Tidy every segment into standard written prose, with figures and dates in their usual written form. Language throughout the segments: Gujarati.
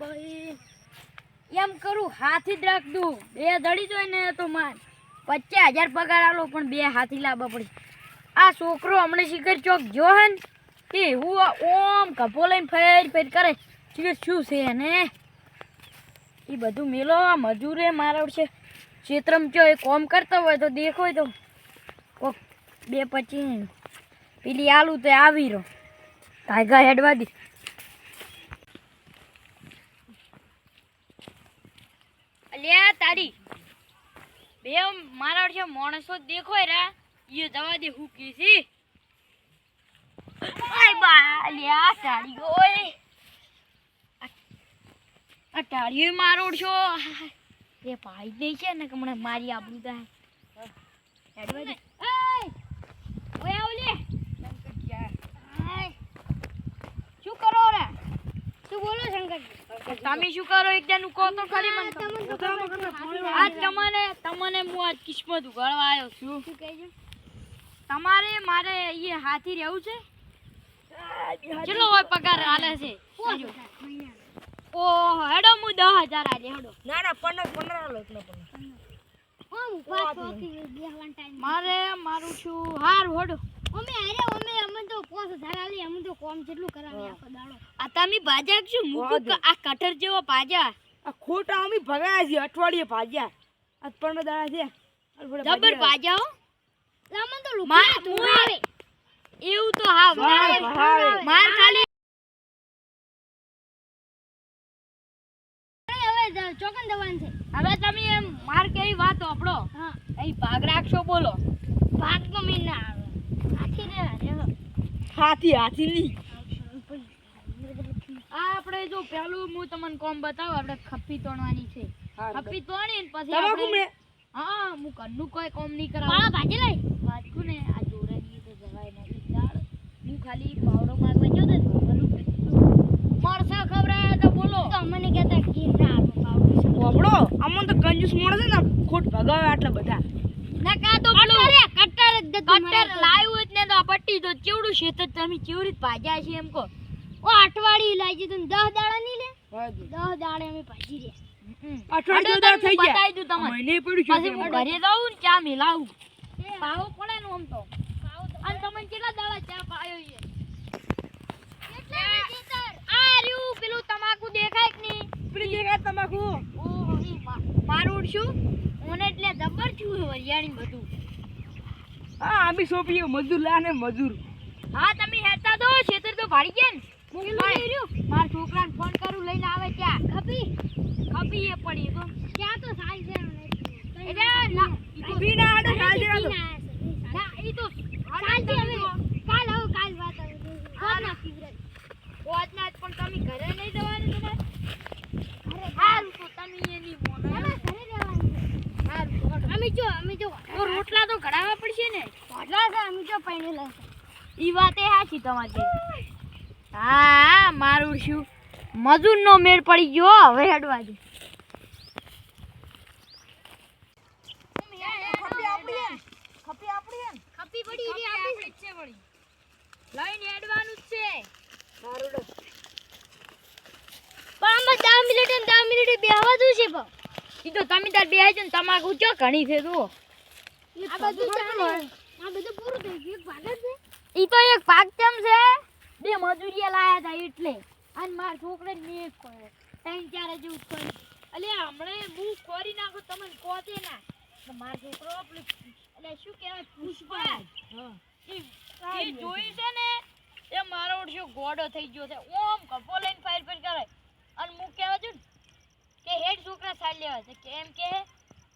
ભાઈ એમ કરું હાથી જ રાખ દઉં બે ધડી જોઈ ને તો માર 50,000 પગાર આલો પણ બે હાથી લાવવા પડી આ છોકરો હમણાં શિખર ચોક જો હે ને એ હું ઓમ કપો લઈને ફેર કરે શું છે ને એ બધું મેલો મજૂરે મારા છે ક્ષેત્રમ જો એ કોમ કરતો હોય તો દેખો તો કોક 2.25 પેલી આલુ તો આવી રહ્યો ટાઈગર હેડવા દી અલ્યા તારી બે મારા છે માણસો દેખો રા એ જવા દે હું કીધી આય બા અલ્યા તારી ઓય આ ટાળીઓ મારો છો એ ભાઈ નહીં છે ને કે મને મારી આબરૂ થાય હેડવા દે એય ઓય આવલે શું કરો રે શું બોલો શંકર તમે શું કરો એકદમ કહો તો ખરી મને આજ તમને હું આજ કિસ્મત ઉગાડવા આવ્યો છું શું કહેજો તમારે મારે એ હાથી રહેવું છે ચલો હોય પગાર આલે છે ઓહો હેડો હું 10,000 આલે હેડો ના ના 15 આલો મારે મારું છું હાર હોડો અમે તો 5,000 આલી અમે તો કોમ કેટલું કરાવી આખો દાડો આ તમે ભાજા શું મુકુ આ કટર જેવો ભાજા આ ખોટા અમે ભગાયા છે અઠવાડિયે ભાજ્યા આ 15 દાડા છે જબર ભાજા હો રામન તો લુકા તું આવે એવું તો હા માર ખાલી ચોકન દવાન છે હવે તમે એમ માર કેવી વાત આપણો હા અહીં ભાગ રાખશો બોલો ભાગ તો મે ના આવે હાથી ની આ આપણે જો પેલું હું તમને કોમ બતાવું આપણે ખપ્પી તોડવાની છે ખપ્પી તોડી ને પછી આપણે હા હું ઘરનું કોઈ કોમ નહીં કરાવું પાળા ભાજી લઈ વાતકું ને આ જોરાની તો જવાય ને દાળ હું ખાલી પાવડો મારવા ગયો ને મરસા ખવરાયા તો બોલો તો અમને કહેતા કે ના આપણો અમન તો કંજૂસ મોણ છે ને ખોટ ભગાવે આટલા બધા ના કા તો કટર લાવ્યું જ ને તો પટ્ટી તો ચેવડું છે તો તમે ચેવડી ભાજ્યા છે એમ કો ઓ અઠવાડિયું લાગી તું 10 દાડા નહીં લે 10 દાડે અમે ભાજી રે અઠવાડિયું દાડા થઈ ગયા બતાઈ દઉં તમને મહિને પડ્યું છે પછી હું ઘરે જાઉં ને ચા મિલાવું પાવો પડે ને આમ તો અને તમને કેટલા દાડા ચા પાયો છે કેટલા લીટર આ રહ્યું પેલું તમાકુ દેખાય કે નહીં પેલી દેખાય તમાકુ ઓહો મારું શું ઓને એટલે જબર છું વરિયાણી બધું હા આમી સોપીએ મજૂર લાને મજૂર હા તમે હેતા દો છેતર તો ભાડી ગયા ને માર છોકરાને ફોન કરું લઈને આવે ત્યાં ખપી એ પડી તો ત્યાં તો સાઈ છે એટલે ના બીના આડે સાઈ છે ના ઈ તો સાઈ છે હવે કાલ વાત આવે કોણ ના ફીવરે કોજ ના પણ તમે ઘરે નહીં જવાનું તમારે અરે હારું તો તમે એની મોનો ઘરે રહેવાનું હારું અમે જો તો રોટલા તો ઘડાવા પડશે ને રોટલા તો અમે જો પૈણે લે ઈ વાતે હાચી તમારી હા મારું શું મજૂર નો મેળ પડી ગયો હવે હેડવા દે ખપી પડી રે આપણી છે વળી લાઈન હેડવાનું જ છે મારું પણ આમાં 10 મિનિટ બેહવા દઉં છે પણ ઈ તો તમે તાર બેહી જ ને તમાકુ ચો ઘણી છે તો આ બધું પૂરું થઈ ગયું ભાગ છે ઈ તો એક ભાગ કેમ છે બે મજૂરિયા લાયા હતા એટલે અને માર છોકરે ને એક કરે 3-4 જેવું કરી અલે હમણે હું કોરી નાખું તમને કોતે ના તો માર છોકરો એટલે શું કહેવાય પુષ્પા એ જોઈ છે ને એ મારો ઓળશો ગોડો થઈ ગયો છે ઓમ કપો લઈને ફાયર કરે અને હું કહેવા છું કે હેડ છોકરા સાલ લેવા છે કે એમ કે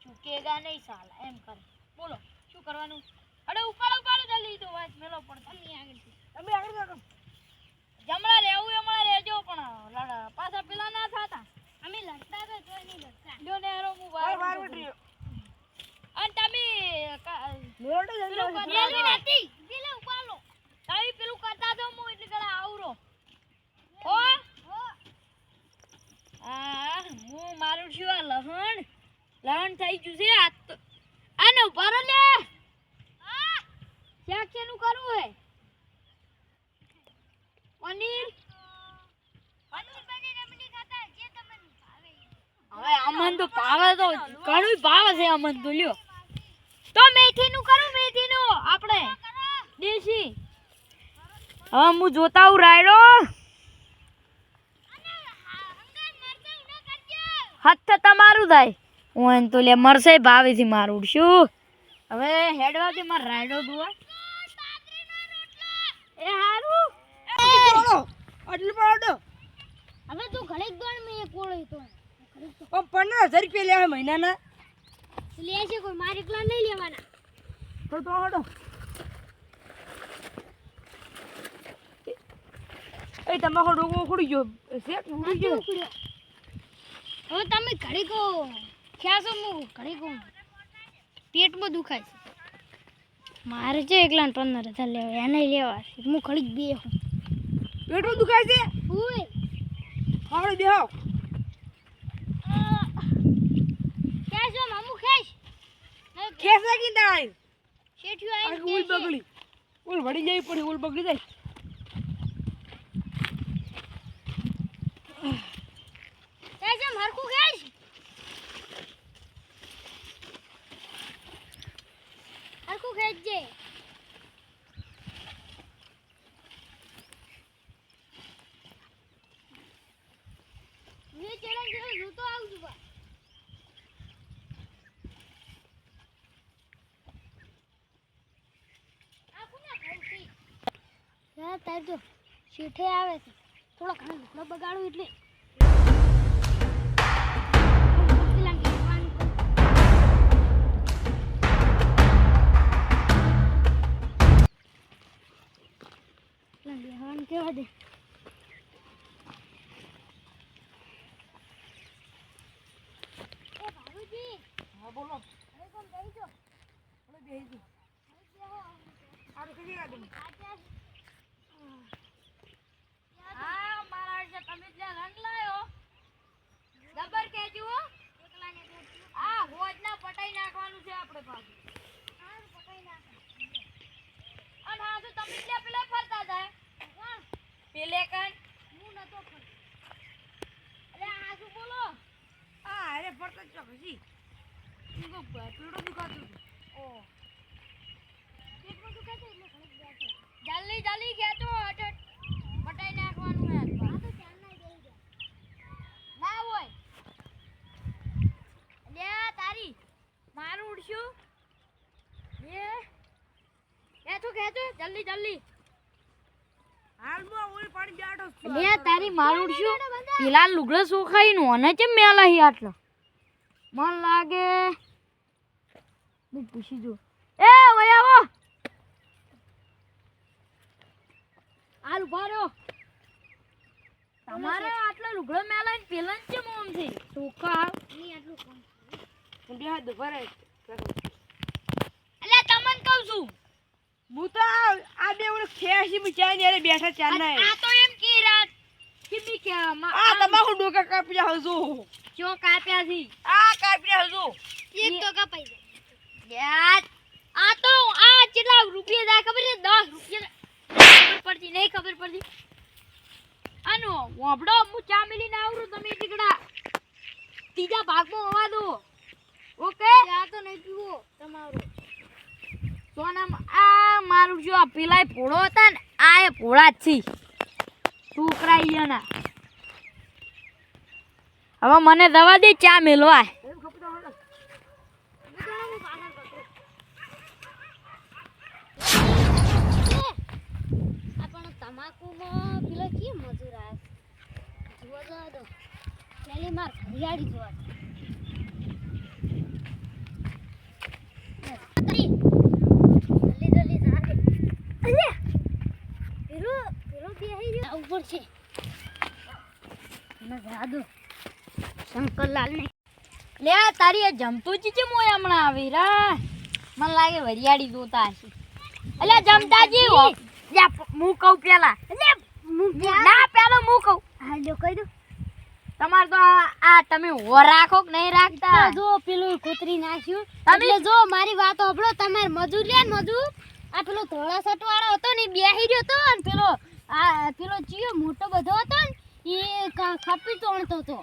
ચૂકેગા નહીં સાલા એમ કરે બોલો શું કરવાનું અરે ઉપાડો જલ્દી તો વાત મેલો પણ તમે આગળ જમણા રહેવું એમણા રહેજો પણ પાછા પેલા ના થાતા અમે લડતા તો જોઈ નહીં લડતા જો ને હારો હું વાર વટર્યો અને તમે મેળો રેલવે નથી પેલા ઉપાડો તમે પેલું કરતા તો હું એટલે કડા આવરો હો હું મારું શું આ લહણ થઈ ગયું છે આ તો આને ઉભારો લે ક્યાં નું કરવું હે પનીર બની રમણી ખાતા જે હવે અમન તો ભાવે તો ઘણું ભાવે છે અમન તો લ્યો તો મેથીનું કરું મેથીનું આપણે દેશી હવે હું જોતા હું રાયડો હાથ તમારું થાય હું તો લે મરસે ભાવે છે મારું શું હવે હેડવાથી માર રાયડો દુવા એ હારું આટલું પાડો હવે તું ઘડીક ગણ મે કોળે તો 15,000 રૂપિયા લે મહિનાના લે છે કોઈ મારી એકલા નહીં લેવાના તો હડો એ તમારો ડોકો ઉખડી ગયો શેક ઉખડી ગયો હવે તમે ઘડી કો ખ્યાસો હું ઘડી કો પેટમાં દુખાય છે મારે છે એકલા 15,000 લેવા એને લેવા હું ઘડીક બે હું પેટમાં દુખાય છે ઓય આપણે બેહો ખ્યાસો મામુ ખેશ ખેસ નાખી દાય શેઠિયો આ આઈ ઉલ બગડી ઉલ વડી જઈ પડી ઉલ બગડી જાય ખ્યાસો હરકુ ખેશ હરકુ ખેજે મે ચડા ગયો જોતો આવજો બા તાર જો શેઠે આવે છે થોડો ઘણો લુગડો બગાડું એટલે કેવા દે હા બોલો હવે કોમ કહી દો હવે બેહી જી આરે કઈ આ દે હા મારા છે તમે જે રંગ લાયો જબર કેજો એકલા ને આ હોજના પટાઈ નાખવાનું છે આપણે પાછું હા પટાઈ નાખવાનું અને હા તો તમે જે પેલે ફરતા હતા કોણ પેલે કન હું નતો ફરતો અરે આ શું બોલો આ અરે ફરતા જ પછી ઈગો પેડો દુખાતું ઓ પેટમાં દુખાય એટલે ઘણી બેઠો જલ્દી જલ્દી ખેંચો અટટ પટાઈ નાખવાનું હે આ તો ચાલ ના દઈ દે ના હોય લે તારી મારું ઉડશું એ તો ખેંચો જલ્દી જલ્દી હાલમાં ઓય પાણી બેઠો છું લે તારી મારું ઉડશું પેલા લુગડા સુખાઈ નો અને ચમ મેલા હી આટલો મન લાગે હું પૂછી જો એ ઓય આવો હાલ ઉભા તમારે આટલો લુગડો મેલાઈને પેલા જ કેમ આમ છે સુખા ની આટલું કામ બે હાથ ભરે અલે તમને કહું છું હું તો આ બે ઓલે ખેસી બચાઈને અરે બેઠા ચાર ના આ તો એમ કી રાત કે કે આ તમારું ડોકા કાપ્યા હજુ જો કાપ્યા છે આ કાપ્યા હજુ એક તો કપાઈ જાય આ તો આ કેટલા રૂપિયા દા ખબર છે 10 રૂપિયા ખબર પડતી નહીં ખબર પડતી આનો વાબડો હું ચા મિલીને આવરું તમે ટીકડા ત્રીજા ભાગમાં હોવા દો ઓકે ચા તો નહીં પીવો તમારો સોનામ આ મારું જો પેલા ભોળો હતા ને આ એ ભોળા જ છે છોકરા ઈયાના હવે મને દવા દે ચા મેલવા એમ ખપતા હોય તમાકુમાં પેલો કેમ મજૂર આવે જોવા જવા દો પેલી માર હરિયાળી જોવા જલ્દી જલ્દી જા દે અલ્યા પેલો બેહી રહ્યો ઉપર છે ના જા દો શંકરલાલ ને લે તારી આ જમતો જ છે મોય હમણાં આવી રા મને લાગે હરિયાળી જોતા હશે અલ્યા જમતાજી હું કહું પેલા ના પેલો હું કહું હા જો કહી દઉં તમારે તો આ તમે હો રાખો કે નહીં રાખતા જો પેલું કૂતરી નાખ્યું એટલે જો મારી વાત સાંભળો તમારે મજૂર લે ને મજૂર આ પેલો ધોળા શર્ટ વાળો હતો ને બેહી રહ્યો હતો ને પેલો ચિયો મોટો બધો હતો ને એ ખપી તોણતો હતો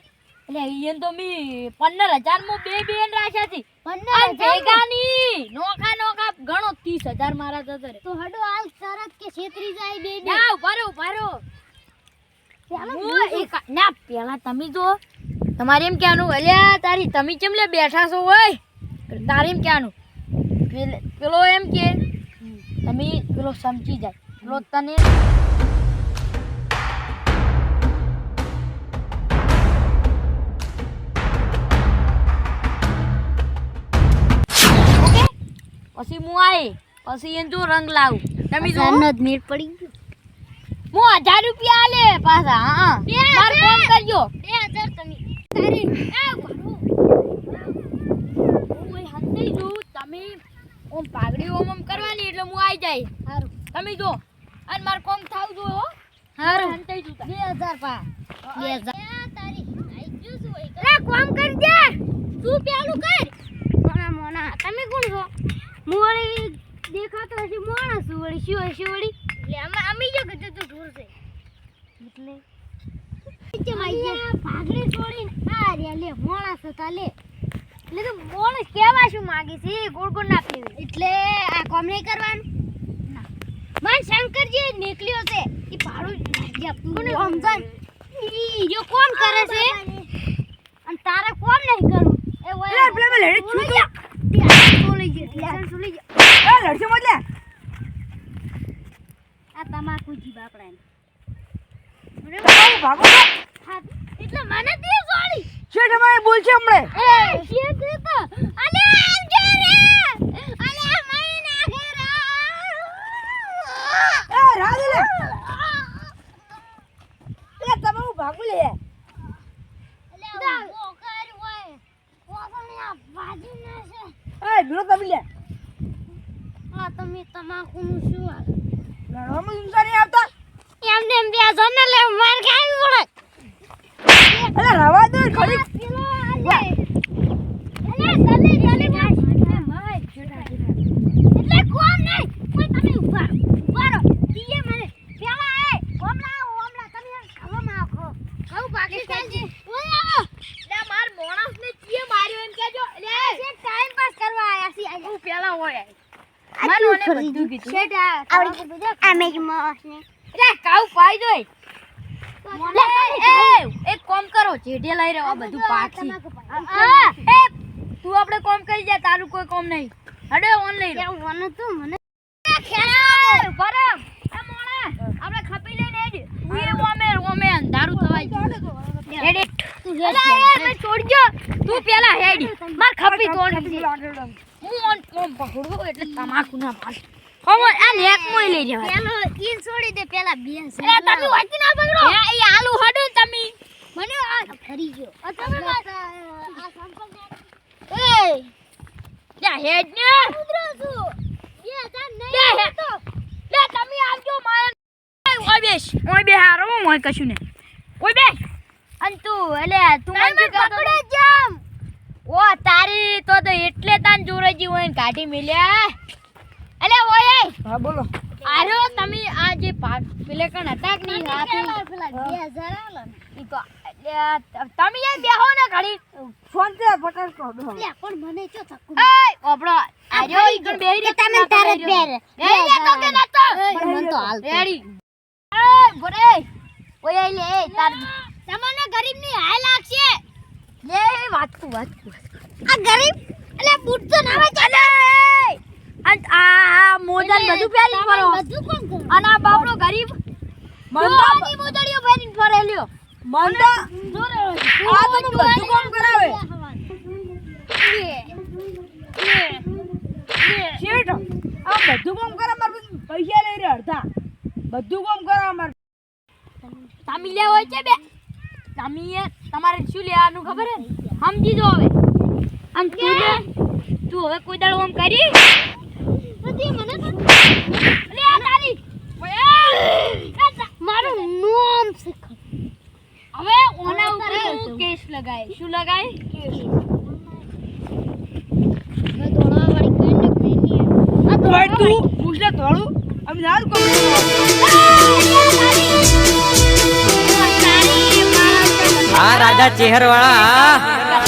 એટલે ઈયન તો મી 15,000 માં બે બેન રાખ્યા હતી. 15,000 ભેગા ની નોખા નોખા ગણો 30,000 મારા જતા રે. તો હડો હાલ શરત કે છેતરી જાય બે બે ના ઉભારો ના પેલા તમે જો તમારે એમ ક્યાંનું અલ્યા તારી તમે કેમ લે બેઠા છો હોય તારે એમ ક્યાંનું પેલો એમ કે તમે પેલો સમજી જાય પેલો તને ઓકે પછી હું આવી પછી એને જો રંગ લાવું તમે જો સનદ મીર પડી ગયો હું 1000 રૂપિયા આલે પાછા હા માર ફોન કરજો 2000 તમે તારી ઓય હંતે જો તમે ઓમ પાઘડી ઓમ કરવાની એટલે હું આવી જાય હારું તમે જો અને માર કોમ થાવ જો હો હારું હંતે જો 2000 પા 2000 તારી આઈ જો શું હોય લે કોમ કરજે તું પેલું કર મોના મોના તમે કોણ છો મોળી દેખાતો હશે મોણા છું વળી શું હશે વળી એટલે અમી જો કીધું તું ઢોર છે એટલે ભાગડી છોડીને આ રે લે મોણા છે તા લે એટલે તું મોણ કેવા શું માંગી છે ગોળ ગોળ ના પીવી એટલે આ કોમ નહીં કરવાનું ના મન શંકરજી નીકળ્યો છે ઈ ભાડું કોને સમજાય ઈ જો કોણ કરે છે અને તારે કોણ નહીં કરવું એ ઓય પેલા મેં લેડી છું છોલી ગયો છોલી ગયો એ લડશે મત લે આ તમાકુ જી બાપડાને ભાગો હા એટલે મને દે સોળી શેઠ અમારે બોલ છે હમણે એ શેર દે તો અલે આમ કે રે અલે મહિના ઘેરા એ રાજ લે એ તમે હું ભાગો લે અલે બોકર હોય કોસને આ ભાજી ના છે એ બીરો તમે લે આ તમે તમાકુનું શું હાલ લડવામાં સુનસા નહીં આવતા એમને એમ બે જણ લે માર ખાવી પડે અરે રવા દો ખડી પેલો આલે અલે જલ્દી એટલે કોમ નહીં કોઈ તમે ઉભા રહો દીએ મને પેલા એ ઓમલા તમે ખાવામાં આખો કહું પાકિસ્તાનજી ઓય આવો લે માર મોણસને ચીએ માર્યો એમ કેજો લે છે ટાઈમ પાસ કરવા આયા છી આયા હું પેલા હોય મનોને બધું કીધું શેઠ આવડી આમે જ મોસને લે કાઉ પાઈ દોય લે એ એક કોમ કરો જેઠે લઈ રહ્યો આ બધું પાછી હા એ તું આપણે કોમ કરી જા તારું કોઈ કોમ નહીં હડે ઓન લઈ રહ્યો મને તો મને બરમ એ મોણે આપણે ખપી લઈને હેડ હું ઓમે અંધારું થવાય હેડ તું અલા એ મે છોડજો તું પેલા હેડ માર ખપી તોડ હું ઓન કોમ પકડું એટલે તમાકુ ના પાડ હવે આ નેક મોય લઈ જવા પેલો ઈન છોડી દે પેલા બે એ તમે વાંચી ના પકડો એ આલુ હડો તમે મને આ ફરી ગયો આ તમે આ સંપલ એ યા હેડ ને ઉતરો છું 2000 લે નહીં તો લે તમે આવજો મારા ઓય બેસ ઓય બે હારો મોય કશું ને ઓય બે અન તું એટલે તું મને પકડે જામ ઓ તારી તો એટલે તાન જોરેજી હોય ને કાઢી મેલ્યા અલે ઓય હા બોલો આરો તમે આ જે પેલે કણ હતા કે નહીં હાથી પેલા 2000 આલો ને ઈ તો તમે એ બેહો ને ઘડી ફોન તે પકડ તો દો લે પણ મને ચો થકુ એ ઓબળો આજો ઈ કણ બેહી રે તમે તારે બેર એ લે તો કે ના તો પણ મન તો હાલ રેડી એ બોરે ઓય લે તાર તમને ગરીબની હાય લાગશે લે વાત આ ગરીબ એટલે બૂટ તો ના આવે અલે અંત આ મોજન બધું પહેરી ફરો બધું કોણ કરે અને આ બાપડો ગરીબ મોની મોજડીઓ પહેરીને ફરે લ્યો મંડા જોરે આ તો બધું કામ કરાવે શેઠ આ બધું કામ કરે માર પૈસા લઈ રે અડધા બધું કામ કરે માર તમે લે હોય છે બે તમે તમારે શું લેવાનું ખબર હે સમજી જો હવે આમ તું હવે કોઈ દાડો આમ કરી બધી મને તો લે આ તારી મારું નામ શીખ હવે ઓના ઉપર હું કેસ લગાય શું લગાય કેસ મેં દોડા વાળી કંડક મેની આ તો તું પૂછલે થોડું અમે નાલ કોમ આ રાજા ચેહર વાળા